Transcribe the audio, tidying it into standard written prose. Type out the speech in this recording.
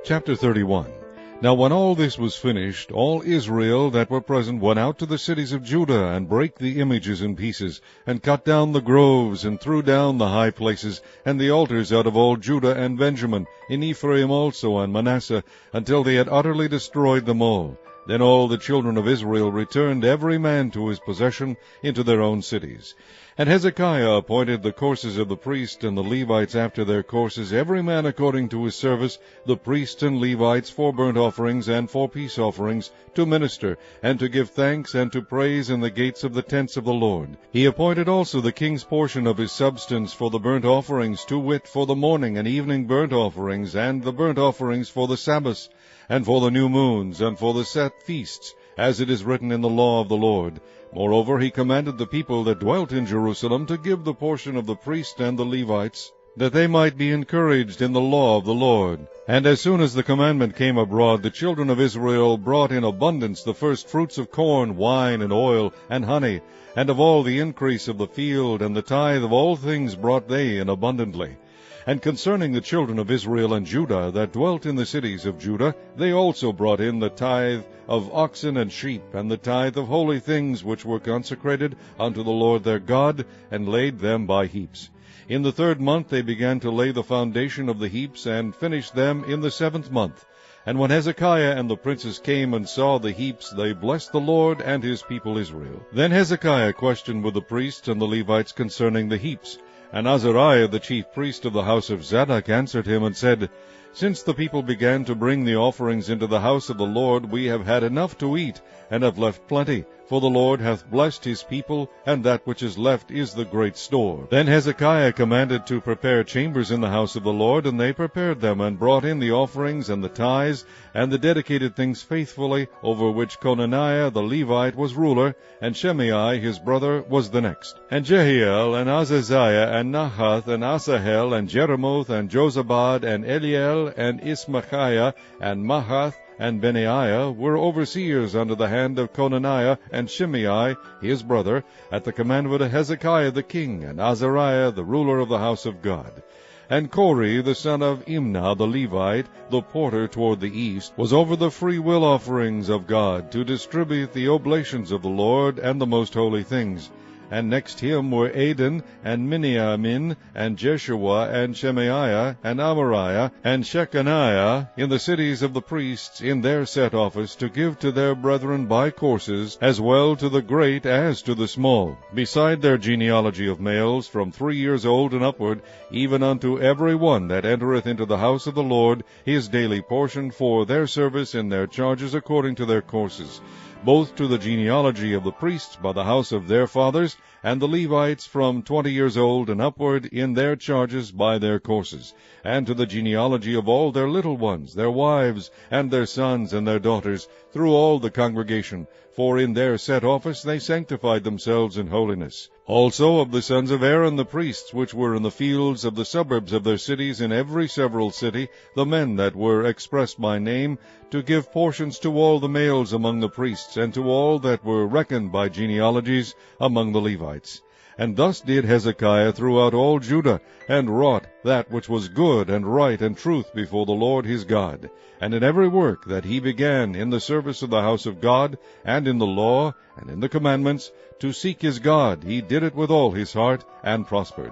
Chapter 31. Now when all this was finished, all Israel that were present went out to the cities of Judah, and brake the images in pieces, and cut down the groves, and threw down the high places, and the altars out of all Judah and Benjamin, in Ephraim also and Manasseh, until they had utterly destroyed them all. Then all the children of Israel returned every man to his possession into their own cities. And Hezekiah appointed the courses of the priests and the Levites after their courses, every man according to his service, the priests and Levites for burnt offerings and for peace offerings, to minister, and to give thanks and to praise in the gates of the tents of the Lord. He appointed also the king's portion of his substance for the burnt offerings, to wit, for the morning and evening burnt offerings, and the burnt offerings for the sabbaths, and for the new moons, and for the set feasts, as it is written in the law of the Lord. Moreover, he commanded the people that dwelt in Jerusalem to give the portion of the priests and the Levites, that they might be encouraged in the law of the Lord. And as soon as the commandment came abroad, the children of Israel brought in abundance the first fruits of corn, wine, and oil, and honey, and of all the increase of the field, and the tithe of all things brought they in abundantly. And concerning the children of Israel and Judah that dwelt in the cities of Judah, they also brought in the tithe of oxen and sheep, and the tithe of holy things which were consecrated unto the Lord their God, and laid them by heaps. In the 3rd month they began to lay the foundation of the heaps, and finished them in the 7th month. And when Hezekiah and the princes came and saw the heaps, they blessed the Lord and his people Israel. Then Hezekiah questioned with the priests and the Levites concerning the heaps. And Azariah the chief priest of the house of Zadok answered him and said, Since the people began to bring the offerings into the house of the Lord, we have had enough to eat, and have left plenty. For the Lord hath blessed his people, and that which is left is the great store. Then Hezekiah commanded to prepare chambers in the house of the Lord, and they prepared them, and brought in the offerings and the tithes, and the dedicated things faithfully, over which Conaniah the Levite was ruler, and Shimei his brother was the next. And Jehiel, and Azaziah, and Nahath, and Asahel, and Jeremoth, and Jozabad, and Eliel, and Ismachiah, and Mahath, and Benaiah were overseers under the hand of Conaniah and Shimei his brother, at the commandment of Hezekiah the king, and Azariah the ruler of the house of God. And Kori the son of Imnah the Levite, the porter toward the east, was over the freewill offerings of God, to distribute the oblations of the Lord and the most holy things. And next him were Adon, and Miniamin, and Jeshua, and Shemaiah, and Amariah, and Shechaniah, in the cities of the priests, in their set office, to give to their brethren by courses, as well to the great as to the small, beside their genealogy of males, from 3 years old and upward, even unto every one that entereth into the house of the Lord, his daily portion for their service in their charges according to their courses, both to the genealogy of the priests by the house of their fathers, and the Levites from 20 years old and upward in their charges by their courses, and to the genealogy of all their little ones, their wives, and their sons and their daughters, through all the congregation, for in their set office they sanctified themselves in holiness. Also of the sons of Aaron the priests, which were in the fields of the suburbs of their cities, in every several city, the men that were expressed by name, to give portions to all the males among the priests, and to all that were reckoned by genealogies among the Levites. And thus did Hezekiah throughout all Judah, and wrought that which was good and right and truth before the Lord his God. And in every work that he began in the service of the house of God, and in the law, and in the commandments, to seek his God, he did it with all his heart, and prospered.